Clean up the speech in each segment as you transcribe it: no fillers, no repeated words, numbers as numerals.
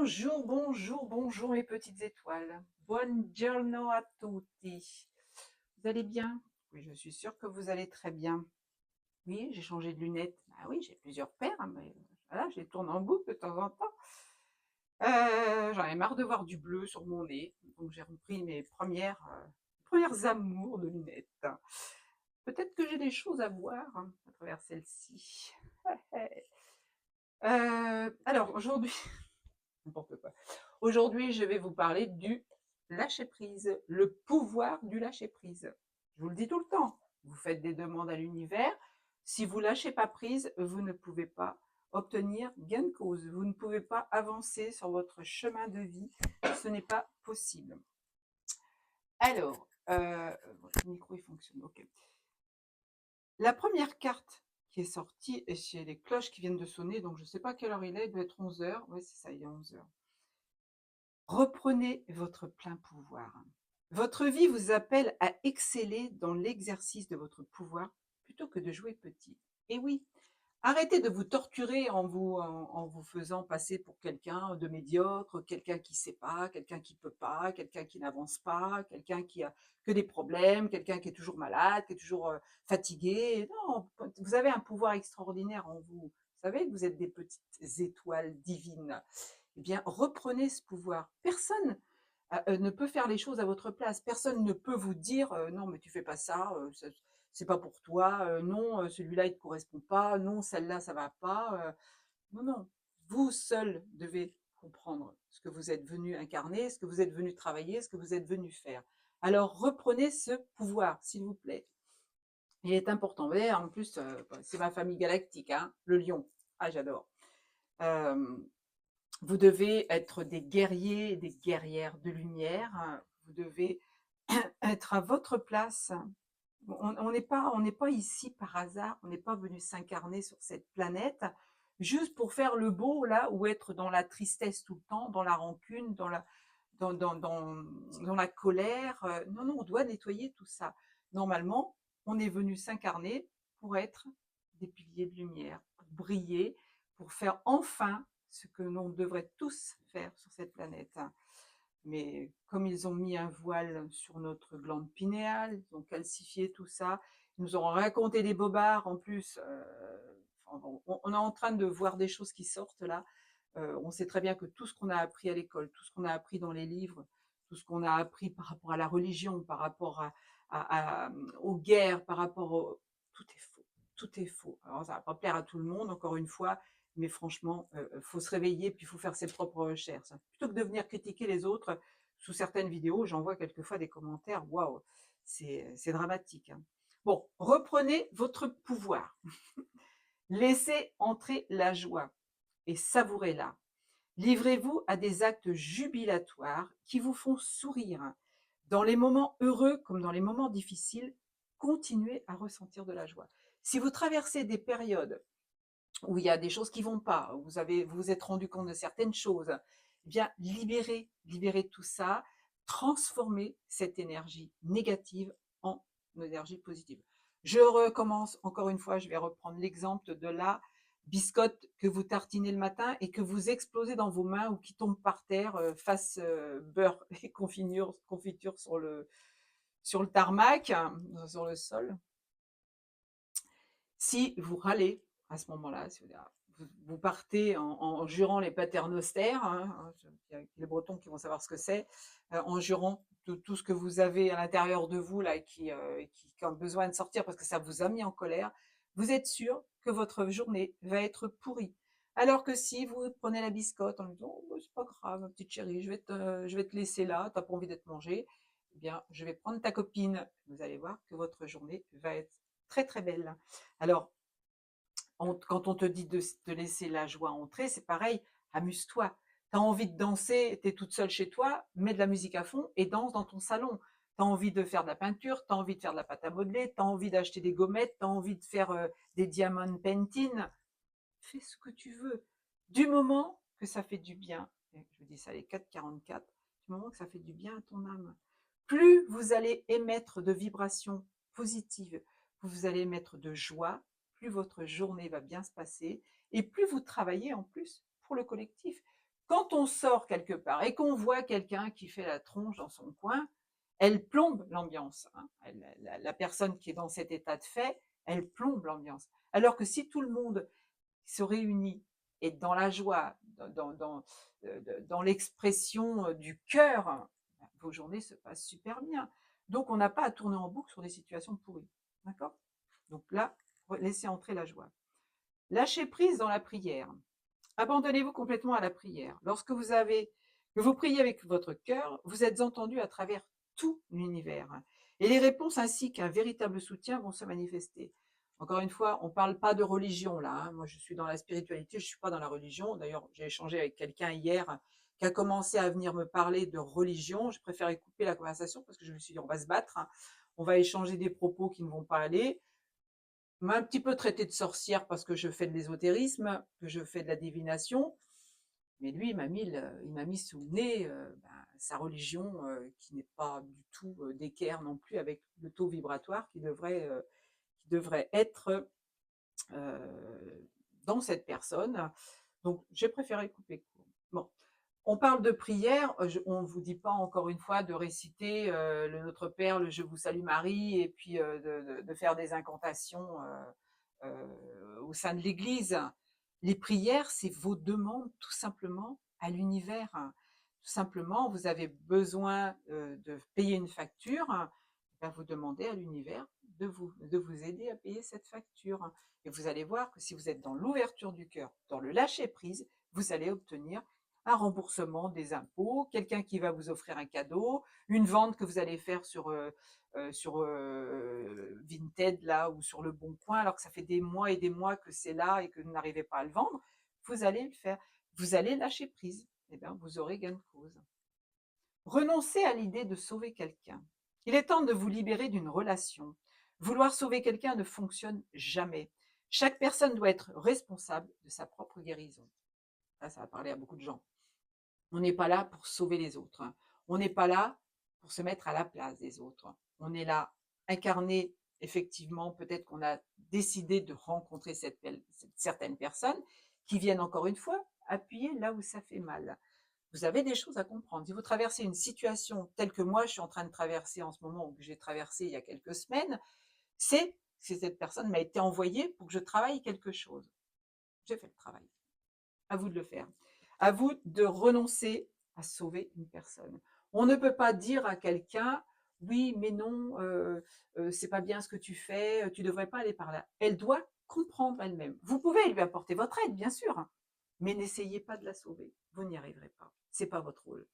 Bonjour, bonjour, bonjour mes petites étoiles. Buongiorno a tutti. Vous allez bien? Oui, je suis sûre que vous allez très bien. Oui, j'ai changé de lunettes. Ah oui, j'ai plusieurs paires, hein, mais voilà, je les tourne en boucle de temps en temps. J'en ai marre de voir du bleu sur mon nez, donc j'ai repris mes premières amours de lunettes. Peut-être que j'ai des choses à voir hein, à travers celles-ci. Alors aujourd'hui, n'importe quoi. Aujourd'hui, je vais vous parler du lâcher-prise, le pouvoir du lâcher-prise. Je vous le dis tout le temps, vous faites des demandes à l'univers. Si vous lâchez pas prise, vous ne pouvez pas obtenir gain de cause. Vous ne pouvez pas avancer sur votre chemin de vie. Ce n'est pas possible. Alors, le micro il fonctionne, ok. La première carte qui est sortie, et j'ai les cloches qui viennent de sonner, donc je ne sais pas à quelle heure il doit être 11 heures. Oui, c'est ça, il est 11 heures. Reprenez votre plein pouvoir. Votre vie vous appelle à exceller dans l'exercice de votre pouvoir plutôt que de jouer petit. Et oui, arrêtez de vous torturer en vous faisant passer pour quelqu'un de médiocre, quelqu'un qui ne sait pas, quelqu'un qui ne peut pas, quelqu'un qui n'avance pas, quelqu'un qui a que des problèmes, quelqu'un qui est toujours malade, qui est toujours fatigué. Non, vous avez un pouvoir extraordinaire en vous. Vous savez que vous êtes des petites étoiles divines. Eh bien, reprenez ce pouvoir. Personne ne peut faire les choses à votre place. Personne ne peut vous dire non, mais tu fais pas ça, c'est pas pour toi, non, celui-là il te correspond pas, non, celle-là ça va pas. Non, non. Vous seul devez comprendre ce que vous êtes venu incarner, ce que vous êtes venu travailler, ce que vous êtes venu faire. Alors reprenez ce pouvoir, s'il vous plaît. Il est important. Vous voyez, en plus, c'est ma famille galactique, hein, le lion. Ah, j'adore. Euh, vous devez être des guerriers et des guerrières de lumière. Vous devez être à votre place. On n'est pas ici par hasard. On n'est pas venu s'incarner sur cette planète juste pour faire le beau là ou être dans la tristesse tout le temps, dans la rancune, dans la colère. Non, non, on doit nettoyer tout ça. Normalement, on est venu s'incarner pour être des piliers de lumière, pour briller, pour faire enfin ce que l'on devrait tous faire sur cette planète. Mais comme ils ont mis un voile sur notre glande pinéale, ils ont calcifié tout ça, ils nous ont raconté des bobards en plus. On est en train de voir des choses qui sortent là. On sait très bien que tout ce qu'on a appris à l'école, tout ce qu'on a appris dans les livres, tout ce qu'on a appris par rapport à la religion, par rapport aux guerres, par rapport au... Tout est faux. Tout est faux. Alors ça va pas plaire à tout le monde, encore une fois, mais franchement, faut se réveiller, puis il faut faire ses propres recherches. Plutôt que de venir critiquer les autres, sous certaines vidéos, j'en vois quelquefois des commentaires, waouh, c'est dramatique. Hein. Bon, reprenez votre pouvoir. Laissez entrer la joie et savourez-la. Livrez-vous à des actes jubilatoires qui vous font sourire. Dans les moments heureux comme dans les moments difficiles, continuez à ressentir de la joie. Si vous traversez des périodes où il y a des choses qui vont pas, vous vous êtes rendu compte de certaines choses, eh bien, libérez tout ça, transformez cette énergie négative en énergie positive. Je recommence encore une fois, je vais reprendre l'exemple de la biscotte que vous tartinez le matin et que vous explosez dans vos mains ou qui tombe par terre face beurre et confiture sur le tarmac, sur le sol. Si vous râlez à ce moment-là, si vous partez en jurant les paternosters, hein, il y a les Bretons qui vont savoir ce que c'est, en jurant de tout ce que vous avez à l'intérieur de vous là, qui a besoin de sortir parce que ça vous a mis en colère, vous êtes sûr que votre journée va être pourrie. Alors que si vous prenez la biscotte en lui disant oh, c'est pas grave, ma petite chérie, je vais te laisser là, t'as pas envie d'être mangée, eh bien, je vais prendre ta copine. Vous allez voir que votre journée va être très très belle. Alors, quand on te dit de te laisser la joie entrer, c'est pareil, amuse-toi. Tu as envie de danser, tu es toute seule chez toi, mets de la musique à fond et danse dans ton salon. Tu as envie de faire de la peinture, tu as envie de faire de la pâte à modeler, tu as envie d'acheter des gommettes, tu as envie de faire des diamond painting. Fais ce que tu veux. Du moment que ça fait du bien, et je vous dis ça les 4,44, du moment que ça fait du bien à ton âme, plus vous allez émettre de vibrations positives, plus vous allez émettre de joie, plus votre journée va bien se passer et plus vous travaillez en plus pour le collectif. Quand on sort quelque part et qu'on voit quelqu'un qui fait la tronche dans son coin, elle plombe l'ambiance, hein. La personne qui est dans cet état de fait, elle plombe l'ambiance. Alors que si tout le monde se réunit et dans la joie, dans l'expression du cœur, ben, vos journées se passent super bien. Donc on n'a pas à tourner en boucle sur des situations pourries. D'accord? Donc là, laissez entrer la joie. Lâchez prise dans la prière. Abandonnez-vous complètement à la prière. Que vous priez avec votre cœur, vous êtes entendu à travers tout l'univers. Et les réponses ainsi qu'un véritable soutien vont se manifester. Encore une fois, on ne parle pas de religion là, hein. Moi, je suis dans la spiritualité, je ne suis pas dans la religion. D'ailleurs, j'ai échangé avec quelqu'un hier qui a commencé à venir me parler de religion. Je préférais couper la conversation parce que je me suis dit, on va se battre, hein. On va échanger des propos qui ne vont pas aller. M'a un petit peu traité de sorcière parce que je fais de l'ésotérisme, que je fais de la divination. Mais lui, il m'a mis sous le nez sa religion qui n'est pas du tout d'équerre non plus avec le taux vibratoire qui devrait être dans cette personne. Donc, j'ai préféré couper court. Bon, on parle de prière, on ne vous dit pas encore une fois de réciter le Notre Père, le Je vous salue Marie, et puis de faire des incantations au sein de l'Église. Les prières, c'est vos demandes tout simplement à l'univers. Tout simplement, vous avez besoin de payer une facture, ben vous demandez à l'univers de vous aider à payer cette facture. Et vous allez voir que si vous êtes dans l'ouverture du cœur, dans le lâcher-prise, vous allez obtenir un remboursement des impôts, quelqu'un qui va vous offrir un cadeau, une vente que vous allez faire sur Vinted là ou sur le Bon Coin, alors que ça fait des mois et des mois que c'est là et que vous n'arrivez pas à le vendre, vous allez le faire. Vous allez lâcher prise. Eh bien, vous aurez gain de cause. Renoncez à l'idée de sauver quelqu'un. Il est temps de vous libérer d'une relation. Vouloir sauver quelqu'un ne fonctionne jamais. Chaque personne doit être responsable de sa propre guérison. Ça va parler à beaucoup de gens. On n'est pas là pour sauver les autres, hein. On n'est pas là pour se mettre à la place des autres. On est là, incarné, effectivement, peut-être qu'on a décidé de rencontrer certaines personnes qui viennent encore une fois appuyer là où ça fait mal. Vous avez des choses à comprendre. Si vous traversez une situation telle que moi, je suis en train de traverser en ce moment, ou que j'ai traversé il y a quelques semaines, c'est que cette personne m'a été envoyée pour que je travaille quelque chose. J'ai fait le travail. À vous de le faire. À vous de renoncer à sauver une personne. On ne peut pas dire à quelqu'un, oui, mais non, c'est pas bien ce que tu fais, tu devrais pas aller par là. Elle doit comprendre elle-même. Vous pouvez lui apporter votre aide, bien sûr, hein, mais n'essayez pas de la sauver. Vous n'y arriverez pas. C'est pas votre rôle.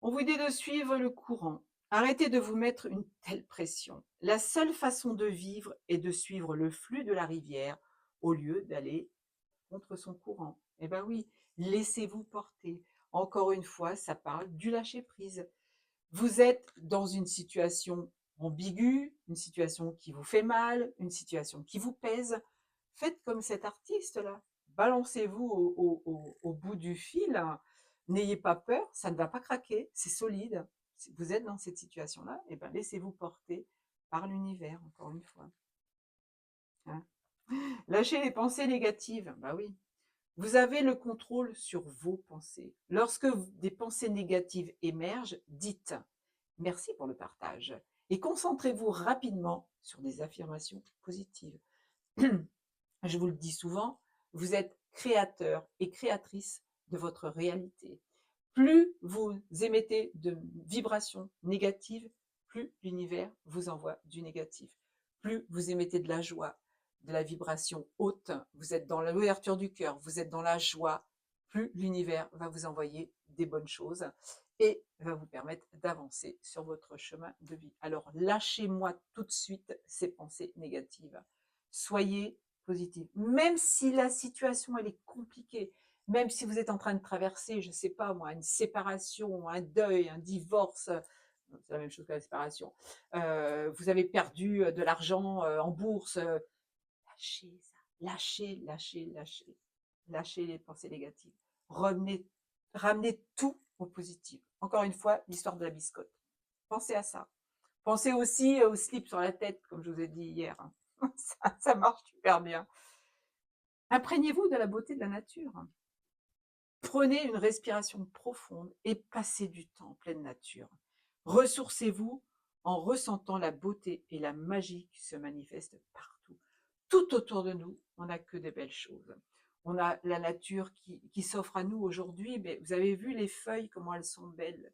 On vous dit de suivre le courant. Arrêtez de vous mettre une telle pression. La seule façon de vivre est de suivre le flux de la rivière au lieu d'aller contre son courant. Eh bien oui, laissez-vous porter. Encore une fois, ça parle du lâcher-prise. Vous êtes dans une situation ambiguë, une situation qui vous fait mal, une situation qui vous pèse. Faites comme cet artiste-là. Balancez-vous au bout du fil. N'ayez pas peur, ça ne va pas craquer, c'est solide. Si vous êtes dans cette situation-là, eh ben laissez-vous porter par l'univers, encore une fois. Hein. Lâchez les pensées négatives. Bah oui, vous avez le contrôle sur vos pensées. Lorsque des pensées négatives émergent, dites merci pour le partage et concentrez-vous rapidement sur des affirmations positives. Je vous le dis souvent, vous êtes créateur et créatrice de votre réalité. Plus vous émettez de vibrations négatives, plus l'univers vous envoie du négatif. Plus vous émettez de la joie, de la vibration haute, vous êtes dans l'ouverture du cœur, vous êtes dans la joie, plus l'univers va vous envoyer des bonnes choses et va vous permettre d'avancer sur votre chemin de vie. Alors lâchez-moi tout de suite ces pensées négatives. Soyez positif. Même si la situation elle est compliquée, même si vous êtes en train de traverser, je ne sais pas moi, une séparation, un deuil, un divorce, c'est la même chose que la séparation, vous avez perdu de l'argent en bourse, lâchez ça, lâchez les pensées négatives. Ramenez tout au positif. Encore une fois, l'histoire de la biscotte. Pensez à ça. Pensez aussi au slip sur la tête, comme je vous ai dit hier. Ça marche super bien. Imprégnez-vous de la beauté de la nature. Prenez une respiration profonde et passez du temps en pleine nature. Ressourcez-vous en ressentant la beauté et la magie qui se manifestent partout. Tout autour de nous, on n'a que des belles choses. On a la nature qui s'offre à nous aujourd'hui, mais vous avez vu les feuilles, comment elles sont belles,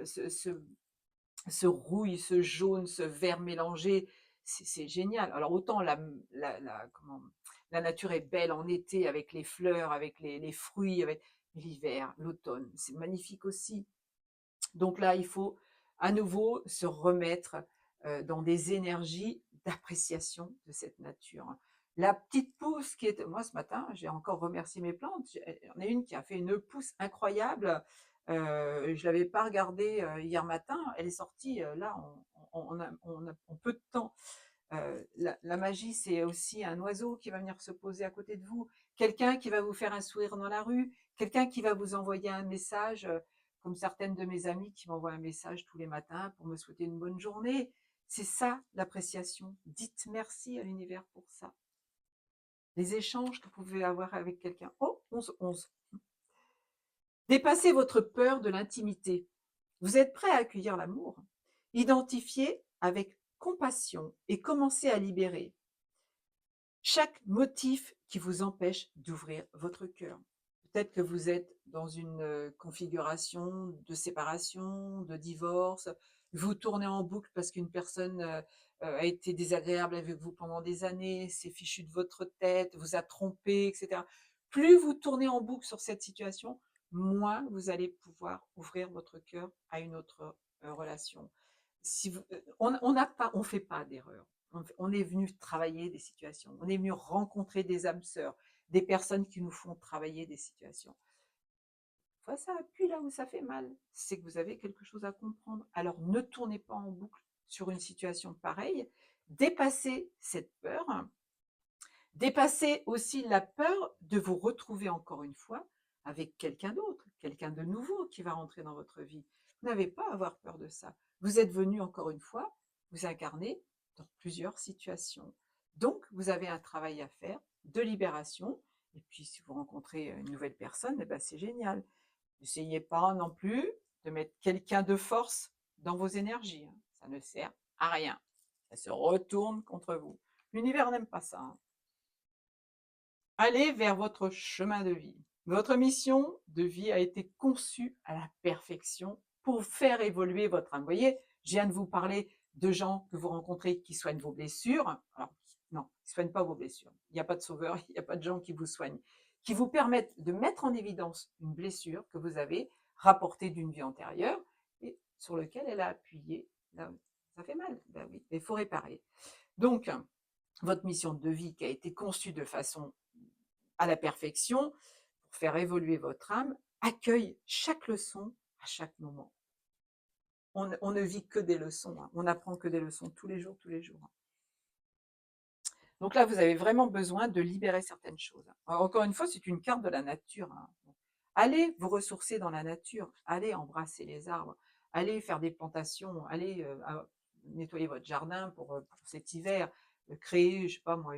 ce rouille, ce jaune, ce vert mélangé, c'est génial. Alors autant la nature est belle en été avec les fleurs, avec les fruits, avec l'hiver, l'automne, c'est magnifique aussi. Donc là, il faut à nouveau se remettre dans des énergies d'appréciation de cette nature. La petite pousse qui est... Moi, ce matin, j'ai encore remercié mes plantes. Il y en a une qui a fait une pousse incroyable. Je ne l'avais pas regardée hier matin. Elle est sortie là en peu de temps. La magie, c'est aussi un oiseau qui va venir se poser à côté de vous, quelqu'un qui va vous faire un sourire dans la rue, quelqu'un qui va vous envoyer un message, comme certaines de mes amies qui m'envoient un message tous les matins pour me souhaiter une bonne journée. C'est ça l'appréciation. Dites merci à l'univers pour ça. Les échanges que vous pouvez avoir avec quelqu'un. Oh, 11-11. Dépassez votre peur de l'intimité. Vous êtes prêt à accueillir l'amour. Identifiez avec compassion et commencez à libérer chaque motif qui vous empêche d'ouvrir votre cœur. Peut-être que vous êtes dans une configuration de séparation, de divorce, vous tournez en boucle parce qu'une personne a été désagréable avec vous pendant des années, s'est fichu de votre tête, vous a trompé, etc. Plus vous tournez en boucle sur cette situation, moins vous allez pouvoir ouvrir votre cœur à une autre relation. Si vous, on fait pas d'erreur. On est venu travailler des situations, on est venu rencontrer des âmes sœurs, des personnes qui nous font travailler des situations. Fois ça appuie là où ça fait mal, c'est que vous avez quelque chose à comprendre. Alors ne tournez pas en boucle sur une situation pareille, dépassez cette peur, dépassez aussi la peur de vous retrouver encore une fois avec quelqu'un d'autre, quelqu'un de nouveau qui va rentrer dans votre vie. Vous n'avez pas à avoir peur de ça. Vous êtes venu encore une fois vous incarner dans plusieurs situations. Donc, vous avez un travail à faire de libération. Et puis, si vous rencontrez une nouvelle personne, eh ben, c'est génial. N'essayez pas non plus de mettre quelqu'un de force dans vos énergies, hein. Ça ne sert à rien. Ça se retourne contre vous. L'univers n'aime pas ça, hein. Allez vers votre chemin de vie. Votre mission de vie a été conçue à la perfection pour faire évoluer votre âme. Vous voyez, je viens de vous parler de gens que vous rencontrez qui soignent vos blessures. Alors, non, ils ne soignent pas vos blessures. Il n'y a pas de sauveur, il n'y a pas de gens qui vous soignent, qui vous permettent de mettre en évidence une blessure que vous avez rapportée d'une vie antérieure et sur laquelle elle a appuyé. Là, ça fait mal, ben oui, il faut réparer. Donc, votre mission de vie qui a été conçue de façon à la perfection, pour faire évoluer votre âme, accueille chaque leçon à chaque moment. On ne vit que des leçons, hein. On n'apprend que des leçons tous les jours, tous les jours. Donc là, vous avez vraiment besoin de libérer certaines choses. Alors, encore une fois, c'est une carte de la nature, hein. Allez vous ressourcer dans la nature, allez embrasser les arbres, allez faire des plantations, allez nettoyer votre jardin pour cet hiver, créer, je sais pas moi,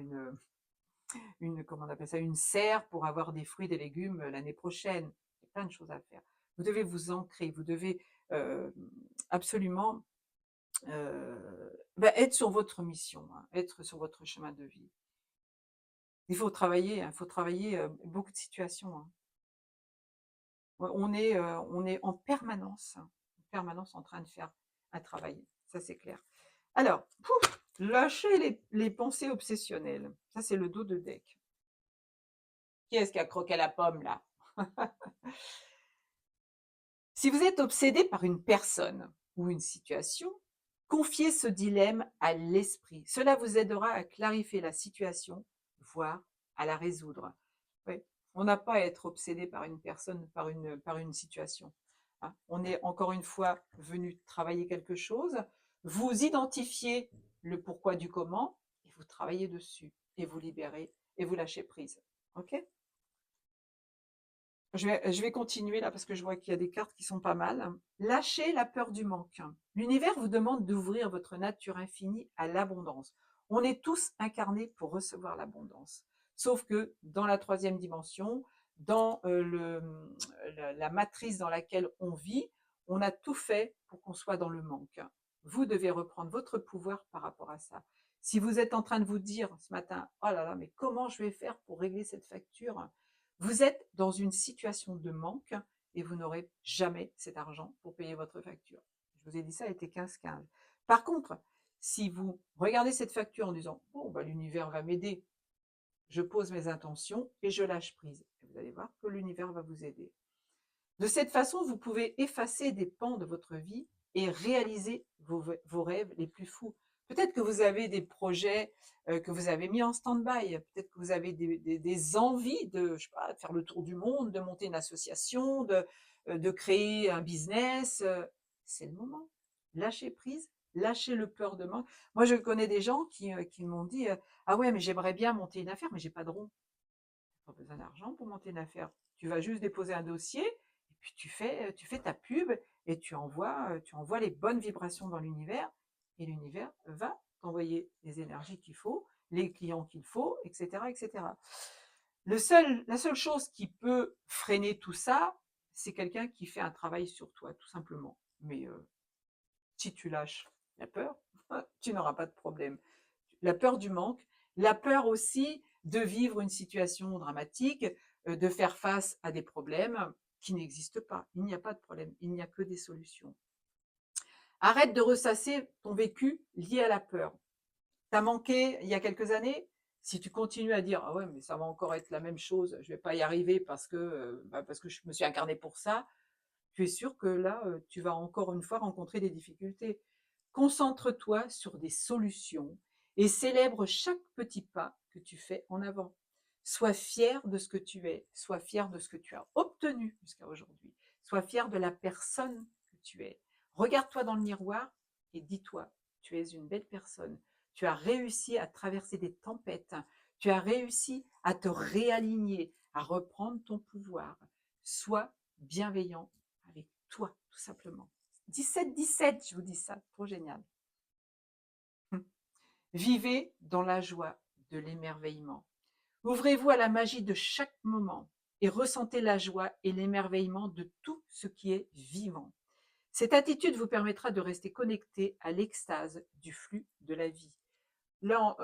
comment on appelle ça, une serre pour avoir des fruits, des légumes l'année prochaine. Il y a plein de choses à faire. Vous devez vous ancrer, vous devez absolument être sur votre mission, hein, être sur votre chemin de vie. Il faut travailler, hein, il faut travailler beaucoup de situations, hein. On est en permanence en train de faire un travail, ça c'est clair. Alors, lâchez les pensées obsessionnelles. Ça, c'est le dos de deck. Qui est-ce qui a croqué la pomme, là? Si vous êtes obsédé par une personne ou une situation, confiez ce dilemme à l'esprit. Cela vous aidera à clarifier la situation, voire à la résoudre. Oui, on n'a pas à être obsédé par une personne, par une situation, hein. On est encore une fois venu travailler quelque chose, vous identifiez le pourquoi du comment, et vous travaillez dessus, et vous libérez, et vous lâchez prise. Ok? Je vais continuer là parce que je vois qu'il y a des cartes qui sont pas mal. Lâchez la peur du manque. L'univers vous demande d'ouvrir votre nature infinie à l'abondance. On est tous incarnés pour recevoir l'abondance. Sauf que dans la troisième dimension, dans la matrice dans laquelle on vit, on a tout fait pour qu'on soit dans le manque. Vous devez reprendre votre pouvoir par rapport à ça. Si vous êtes en train de vous dire ce matin, oh là là, mais comment je vais faire pour régler cette facture? Vous êtes dans une situation de manque et vous n'aurez jamais cet argent pour payer votre facture. Je vous ai dit ça, elle était 15-15. Par contre, si vous regardez cette facture en disant, bon, bah, l'univers va m'aider, je pose mes intentions et je lâche prise. Et vous allez voir que l'univers va vous aider. De cette façon, vous pouvez effacer des pans de votre vie et réaliser vos rêves les plus fous. Peut-être que vous avez des projets que vous avez mis en stand-by. Peut-être que vous avez des envies de, je sais pas, de faire le tour du monde, de monter une association, de créer un business. C'est le moment. Lâchez prise, lâchez le peur de manque. Moi, je connais des gens qui m'ont dit ah ouais, mais j'aimerais bien monter une affaire, mais j'ai pas de rond. Pas besoin d'argent pour monter une affaire. Tu vas juste déposer un dossier et puis tu fais ta pub et tu envoies les bonnes vibrations dans l'univers et l'univers va t'envoyer les énergies qu'il faut, les clients qu'il faut, etc., etc. La seule chose qui peut freiner tout ça, c'est quelqu'un qui fait un travail sur toi, tout simplement. Mais si tu lâches la peur, tu n'auras pas de problème. La peur du manque, la peur aussi de vivre une situation dramatique, de faire face à des problèmes qui n'existent pas. Il n'y a pas de problème, il n'y a que des solutions. Arrête de ressasser ton vécu lié à la peur. T'as manqué il y a quelques années? Si tu continues à dire: «Ah ouais, mais ça va encore être la même chose, je vais pas y arriver parce que je me suis incarné pour ça», tu es sûr que là, tu vas encore une fois rencontrer des difficultés. Concentre-toi sur des solutions et célèbre chaque petit pas que tu fais en avant. Sois fier de ce que tu es, sois fier de ce que tu as obtenu jusqu'à aujourd'hui, sois fier de la personne que tu es. Regarde-toi dans le miroir et dis-toi, tu es une belle personne. Tu as réussi à traverser des tempêtes, tu as réussi à te réaligner, à reprendre ton pouvoir. Sois bienveillant avec toi, tout simplement. 17-17, je vous dis ça, trop génial. Vivez dans la joie de l'émerveillement. Ouvrez-vous à la magie de chaque moment et ressentez la joie et l'émerveillement de tout ce qui est vivant. Cette attitude vous permettra de rester connecté à l'extase du flux de la vie. Là,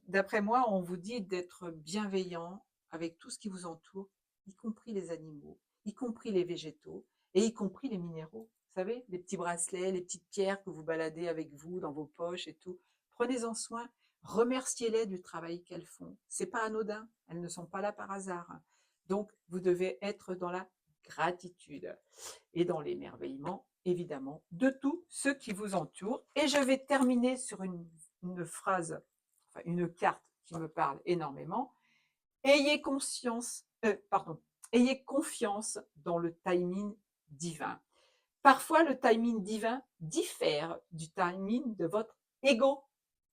d'après moi, on vous dit d'être bienveillant avec tout ce qui vous entoure, y compris les animaux, y compris les végétaux et y compris les minéraux. Vous savez, les petits bracelets, les petites pierres que vous baladez avec vous dans vos poches et tout. Prenez-en soin, remerciez-les du travail qu'elles font. C'est pas anodin, elles ne sont pas là par hasard. Donc, vous devez être dans la gratitude et dans l'émerveillement, évidemment, de tout ce qui vous entoure. Et je vais terminer sur une phrase, enfin une carte qui me parle énormément. Ayez conscience, ayez confiance dans le timing divin. Parfois, le timing divin diffère du timing de votre ego.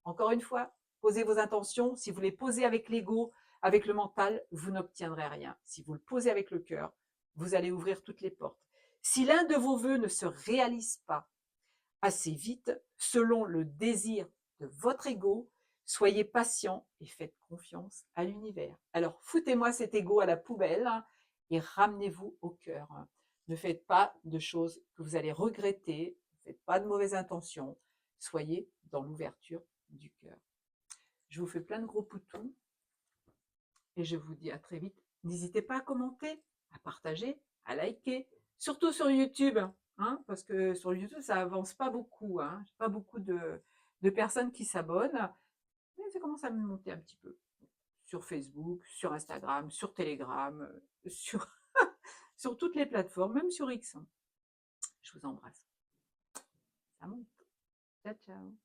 Encore une fois, posez vos intentions. Si vous les posez avec l'ego, avec le mental, vous n'obtiendrez rien. Si vous le posez avec le cœur, vous allez ouvrir toutes les portes. Si l'un de vos vœux ne se réalise pas assez vite, selon le désir de votre ego, soyez patient et faites confiance à l'univers. Alors, foutez-moi cet ego à la poubelle et ramenez-vous au cœur. Ne faites pas de choses que vous allez regretter, ne faites pas de mauvaises intentions, soyez dans l'ouverture du cœur. Je vous fais plein de gros poutous et je vous dis à très vite. N'hésitez pas à commenter, à partager, à liker, surtout sur YouTube, hein, parce que sur YouTube, ça avance pas beaucoup, hein, pas beaucoup de personnes qui s'abonnent, mais ça commence à me monter un petit peu. Sur Facebook, sur Instagram, sur Telegram, sur, sur toutes les plateformes, même sur X. Je vous embrasse. Ça monte. Ciao, ciao.